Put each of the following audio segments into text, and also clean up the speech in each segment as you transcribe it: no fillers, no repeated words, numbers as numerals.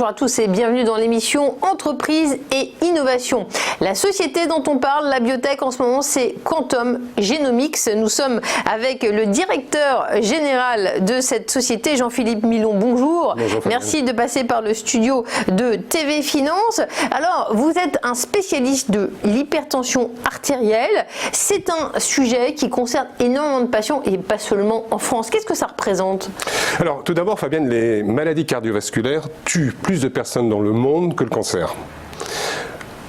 bonjour à tous et bienvenue dans l'émission Entreprise et Innovation. La société dont on parle, la biotech en ce moment, c'est Quantum Genomics. Nous sommes avec le directeur général de cette société, Jean-Philippe Milon. Bonjour. Bonjour. Merci de passer par le studio de TV Finance. Alors, vous êtes un spécialiste de l'hypertension artérielle. C'est un sujet qui concerne énormément de patients et pas seulement en France. Qu'est-ce que ça représente? Alors, tout d'abord, Fabienne, les maladies cardiovasculaires tuent plus de personnes dans le monde que le cancer.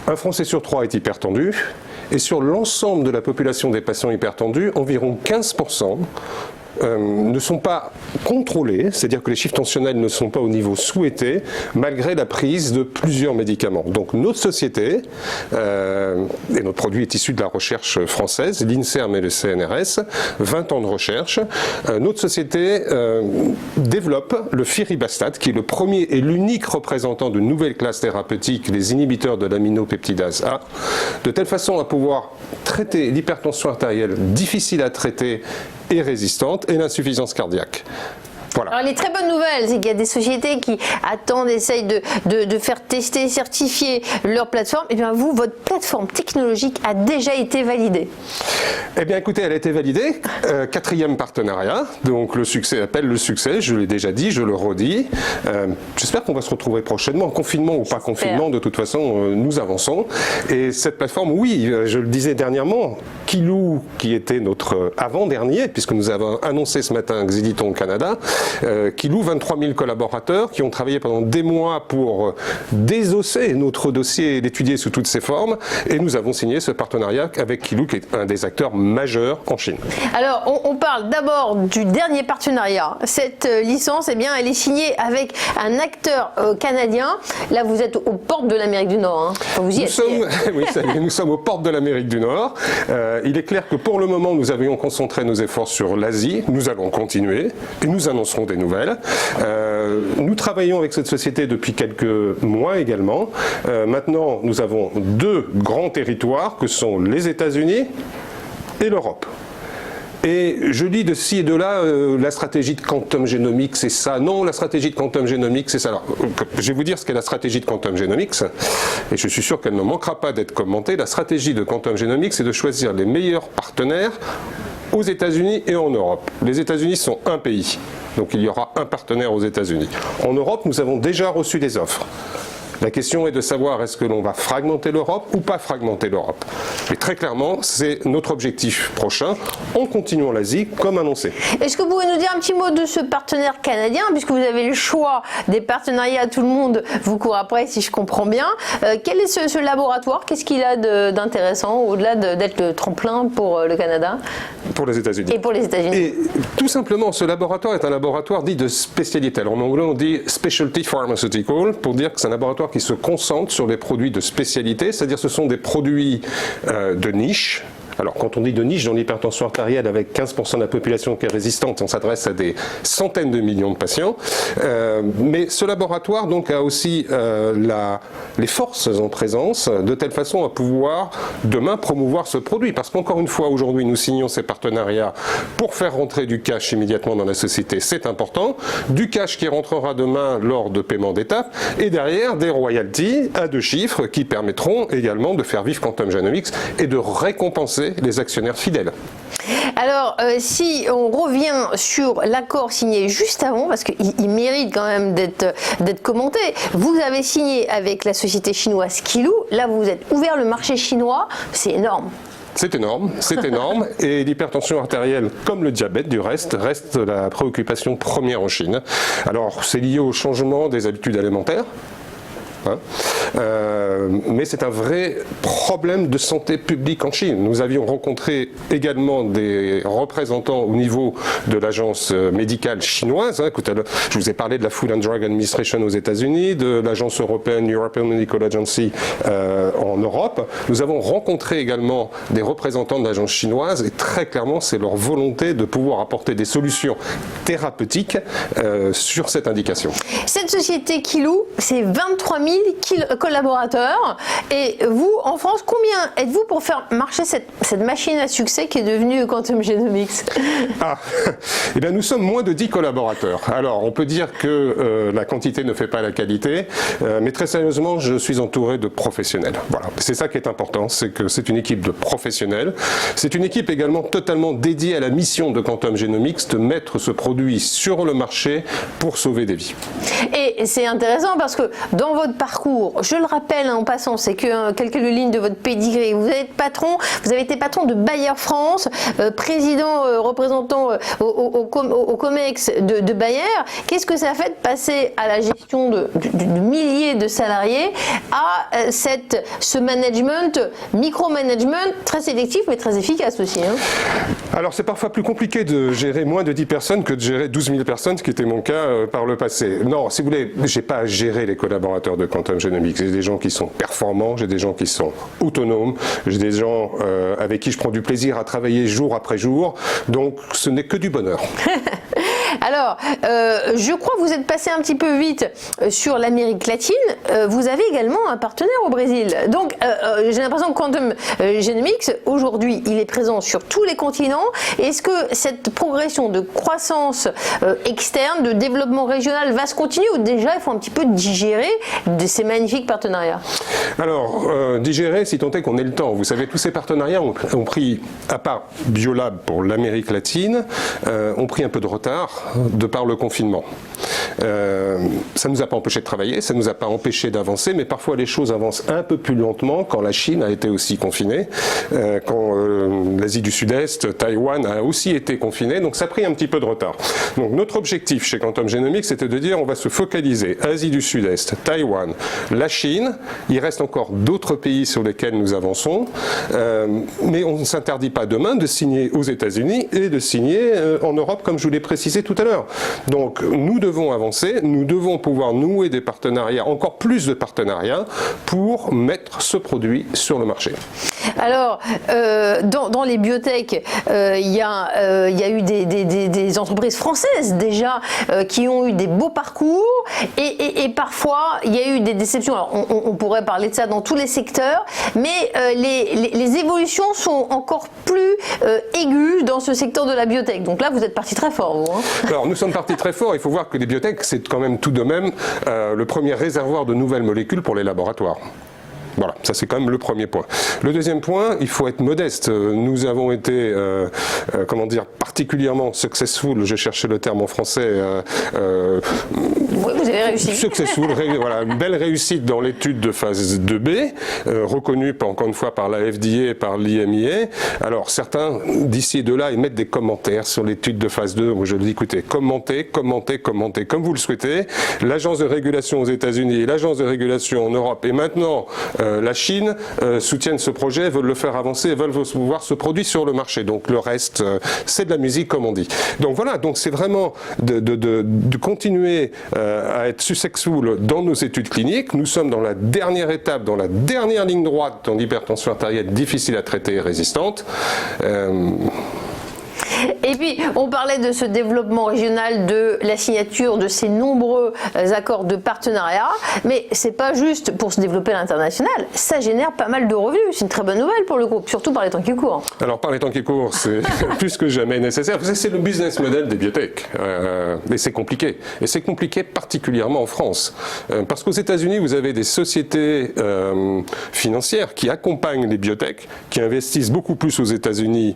Un Français sur 3 est hypertendu, et sur l'ensemble de la population des patients hypertendus, environ 15% ne sont pas contrôlés, c'est-à-dire que les chiffres tensionnels ne sont pas au niveau souhaité, malgré la prise de plusieurs médicaments. Donc notre société, et notre produit est issu de la recherche française, l'INSERM et le CNRS, 20 ans de recherche, notre société développe le firibastat, qui est le premier et l'unique représentant de nouvelles classes thérapeutiques, les inhibiteurs de l'aminopeptidase A, de telle façon à pouvoir traiter l'hypertension artérielle difficile à traiter et résistante, et l'insuffisance cardiaque. Voilà. Alors les très bonnes nouvelles, c'est qu'il y a des sociétés qui attendent, essayent de faire tester, certifier leur plateforme. Et bien vous, votre plateforme technologique a déjà été validée. Eh bien écoutez, elle a été validée, 4e partenariat, donc le succès appelle le succès, je l'ai déjà dit, je le redis. J'espère qu'on va se retrouver prochainement, confinement ou pas confinement, de toute façon nous avançons. Et cette plateforme, oui, je le disais dernièrement, Quilou, qui était notre avant-dernier, puisque nous avons annoncé ce matin Xiditon au Canada, Quilou, 23 000 collaborateurs qui ont travaillé pendant des mois pour désosser notre dossier et l'étudier sous toutes ses formes. Et nous avons signé ce partenariat avec Quilou, qui est un des acteurs majeurs en Chine. Alors, on parle d'abord du dernier partenariat. Cette licence, eh bien, elle est signée avec un acteur canadien. Là, vous êtes aux portes de l'Amérique du Nord. Hein. Enfin, vous y êtes. Oui, nous sommes aux portes de l'Amérique du Nord. Il est clair que pour le moment, nous avions concentré nos efforts sur l'Asie. Nous allons continuer et nous annoncerons des nouvelles. Nous travaillons avec cette société depuis quelques mois également. Maintenant, nous avons 2 grands territoires que sont les États-Unis et l'Europe. Et je dis de ci et de là, la stratégie de Quantum Genomics, c'est ça. Non, la stratégie de Quantum Genomics, c'est ça. Alors, je vais vous dire ce qu'est la stratégie de Quantum Genomics, et je suis sûr qu'elle ne manquera pas d'être commentée. La stratégie de Quantum Genomics, c'est de choisir les meilleurs partenaires aux États-Unis et en Europe. Les États-Unis sont un pays, donc il y aura un partenaire aux États-Unis. En Europe, nous avons déjà reçu des offres. La question est de savoir est-ce que l'on va fragmenter l'Europe ou pas fragmenter l'Europe. Mais très clairement, c'est notre objectif prochain, en continuant l'Asie comme annoncé. Est-ce que vous pouvez nous dire un petit mot de ce partenaire canadien, puisque vous avez le choix des partenariats, tout le monde vous court après, si je comprends bien. Quel est ce laboratoire? Qu'est-ce qu'il a d'intéressant, au-delà d'être le tremplin pour le Canada? Pour les États-Unis. Et pour les États-Unis. Et tout simplement, ce laboratoire est un laboratoire dit de spécialité. Alors en anglais, on dit Specialty Pharmaceutical, pour dire que c'est un laboratoire qui se concentre sur les produits de spécialité, c'est-à-dire ce sont des produits de niche. Alors, quand on dit de niche dans l'hypertension artérielle, avec 15% de la population qui est résistante, on s'adresse à des centaines de millions de patients. Mais ce laboratoire donc a aussi les forces en présence, de telle façon à pouvoir demain promouvoir ce produit. Parce qu'encore une fois, aujourd'hui, nous signons ces partenariats pour faire rentrer du cash immédiatement dans la société. C'est important. Du cash qui rentrera demain lors de paiement d'étape. Et derrière, des royalties à 2 chiffres qui permettront également de faire vivre Quantum Genomics et de récompenser les actionnaires fidèles. Alors, si on revient sur l'accord signé juste avant, parce qu'il mérite quand même d'être commenté, vous avez signé avec la société chinoise Quilou, là vous êtes ouvert le marché chinois, c'est énorme. C'est énorme, et l'hypertension artérielle, comme le diabète du reste la préoccupation première en Chine. Alors, c'est lié au changement des habitudes alimentaires. Mais c'est un vrai problème de santé publique en Chine. Nous avions rencontré également des représentants au niveau de l'agence médicale chinoise. Je vous ai parlé de la Food and Drug Administration aux États-Unis, de l'agence européenne European Medical Agency en Europe. Nous avons rencontré également des représentants de l'agence chinoise et très clairement, c'est leur volonté de pouvoir apporter des solutions thérapeutiques sur cette indication. Cette société Quilou, c'est 23 000 000 collaborateurs. Et vous, en France, combien êtes-vous pour faire marcher cette machine à succès qui est devenue Quantum Genomics? Eh bien, nous sommes moins de 10 collaborateurs. Alors, on peut dire que la quantité ne fait pas la qualité, mais très sérieusement, je suis entouré de professionnels. Voilà, c'est ça qui est important, c'est que c'est une équipe de professionnels. C'est une équipe également totalement dédiée à la mission de Quantum Genomics de mettre ce produit sur le marché pour sauver des vies. Et c'est intéressant parce que dans votre parcours, je le rappelle en passant, c'est que quelques lignes de votre pedigree. Vous avez été patron de Bayer France, président, représentant au COMEX de Bayer. Qu'est-ce que ça fait de passer à la gestion de milliers de salariés à ce management, micromanagement très sélectif mais très efficace aussi, hein? Alors c'est parfois plus compliqué de gérer moins de 10 personnes que de gérer 12 000 personnes, ce qui était mon cas par le passé. Non, si vous voulez, j'ai pas à gérer les collaborateurs de Quantum Genomics. J'ai des gens qui sont performants, j'ai des gens qui sont autonomes, j'ai des gens avec qui je prends du plaisir à travailler jour après jour, donc ce n'est que du bonheur. Alors, je crois que vous êtes passé un petit peu vite sur l'Amérique latine. Vous avez également un partenaire au Brésil. Donc, j'ai l'impression que Quantum Genomics, aujourd'hui, il est présent sur tous les continents. Est-ce que cette progression de croissance externe, de développement régional va se continuer ou déjà il faut un petit peu digérer de ces magnifiques partenariats? Alors, digérer, si tant est qu'on ait le temps. Vous savez, tous ces partenariats ont pris, à part Biolab pour l'Amérique latine, ont pris un peu de retard de par le confinement. Ça ne nous a pas empêché de travailler, ça ne nous a pas empêché d'avancer, mais parfois les choses avancent un peu plus lentement quand la Chine a été aussi confinée, quand l'Asie du Sud-Est, Taïwan a aussi été confinée, donc ça a pris un petit peu de retard. Donc notre objectif chez Quantum Genomics, c'était de dire on va se focaliser Asie du Sud-Est, Taïwan, la Chine, il reste encore d'autres pays sur lesquels nous avançons, mais on ne s'interdit pas demain de signer aux États-Unis et de signer en Europe, comme je vous l'ai précisé tout à l'heure. Donc nous devons avancer, nous devons pouvoir nouer des partenariats, encore plus de partenariats, pour mettre ce produit sur le marché. Alors, dans les biotech, il y a eu des entreprises françaises déjà qui ont eu des beaux parcours et parfois il y a eu des déceptions. Alors, on pourrait parler de ça dans tous les secteurs, mais les évolutions sont encore plus aiguës dans ce secteur de la biotech. Donc là, vous êtes parti très fort, vous, hein. Alors, nous sommes partis très fort. Il faut voir que les biotech, c'est quand même tout de même le premier réservoir de nouvelles molécules pour les laboratoires. Voilà, ça c'est quand même le premier point. Le deuxième point, il faut être modeste. Nous avons été, comment dire, particulièrement successful, je cherchais le terme en français. Oui, vous avez réussi. Successful, voilà, une belle réussite dans l'étude de phase 2B, reconnue encore une fois par la FDA et par l'IMIA. Alors certains, d'ici et de là, émettent des commentaires sur l'étude de phase 2. Moi je dis, écoutez, commentez, comme vous le souhaitez. L'agence de régulation aux États-Unis et l'agence de régulation en Europe et maintenant la Chine soutiennent ce projet, veulent le faire avancer et veulent voir ce produit sur le marché. Donc le reste, c'est de la musique comme on dit. Donc voilà, donc c'est vraiment de continuer à être successful dans nos études cliniques. Nous sommes dans la dernière étape, dans la dernière ligne droite dans l'hypertension artérielle difficile à traiter et résistante. Et puis, on parlait de ce développement régional, de la signature de ces nombreux accords de partenariat, mais c'est pas juste pour se développer à l'international, ça génère pas mal de revenus. C'est une très bonne nouvelle pour le groupe, surtout par les temps qui courent. Alors, par les temps qui courent, c'est plus que jamais nécessaire. C'est le business model des biotech, et c'est compliqué. Et c'est compliqué particulièrement en France, parce qu'aux États-Unis, vous avez des sociétés financières qui accompagnent les biotech, qui investissent beaucoup plus aux États-Unis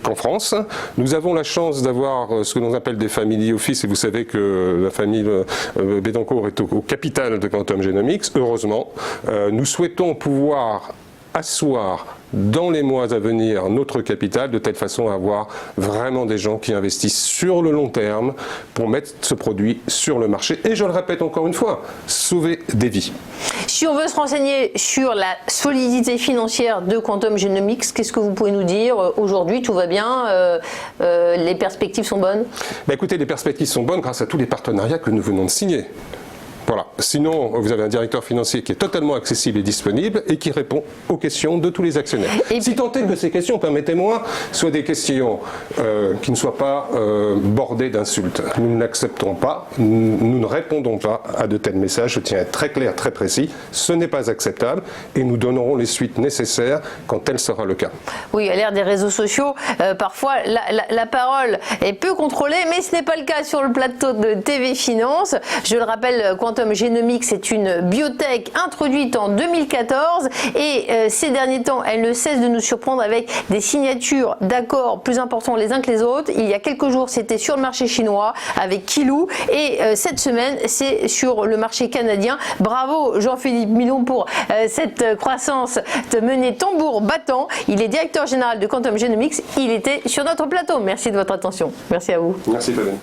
qu'en France. Nous avons la chance d'avoir ce que l'on appelle des family office, et vous savez que la famille Bettencourt est au capital de Quantum Genomics, heureusement. Nous souhaitons pouvoir asseoir dans les mois à venir notre capital de telle façon à avoir vraiment des gens qui investissent sur le long terme pour mettre ce produit sur le marché. Et je le répète encore une fois, sauver des vies. Si on veut se renseigner sur la solidité financière de Quantum Genomics, qu'est-ce que vous pouvez nous dire aujourd'hui? Tout va bien, les perspectives sont bonnes? Écoutez, les perspectives sont bonnes grâce à tous les partenariats que nous venons de signer. Voilà. Sinon, vous avez un directeur financier qui est totalement accessible et disponible et qui répond aux questions de tous les actionnaires. Et si tant est que ces questions, permettez-moi, soient des questions qui ne soient pas bordées d'insultes. Nous n'acceptons pas, nous ne répondons pas à de tels messages. Je tiens à être très clair, très précis. Ce n'est pas acceptable et nous donnerons les suites nécessaires quand tel sera le cas. Oui, à l'ère des réseaux sociaux, parfois la parole est peu contrôlée, mais ce n'est pas le cas sur le plateau de TV Finance. Je le rappelle, Quantum Genomics est une biotech introduite en 2014 et ces derniers temps, elle ne cesse de nous surprendre avec des signatures d'accords plus importants les uns que les autres. Il y a quelques jours, c'était sur le marché chinois avec Qilu et cette semaine, c'est sur le marché canadien. Bravo Jean-Philippe Milon pour cette croissance menée tambour battant. Il est directeur général de Quantum Genomics. Il était sur notre plateau. Merci de votre attention. Merci à vous. Merci Fabienne.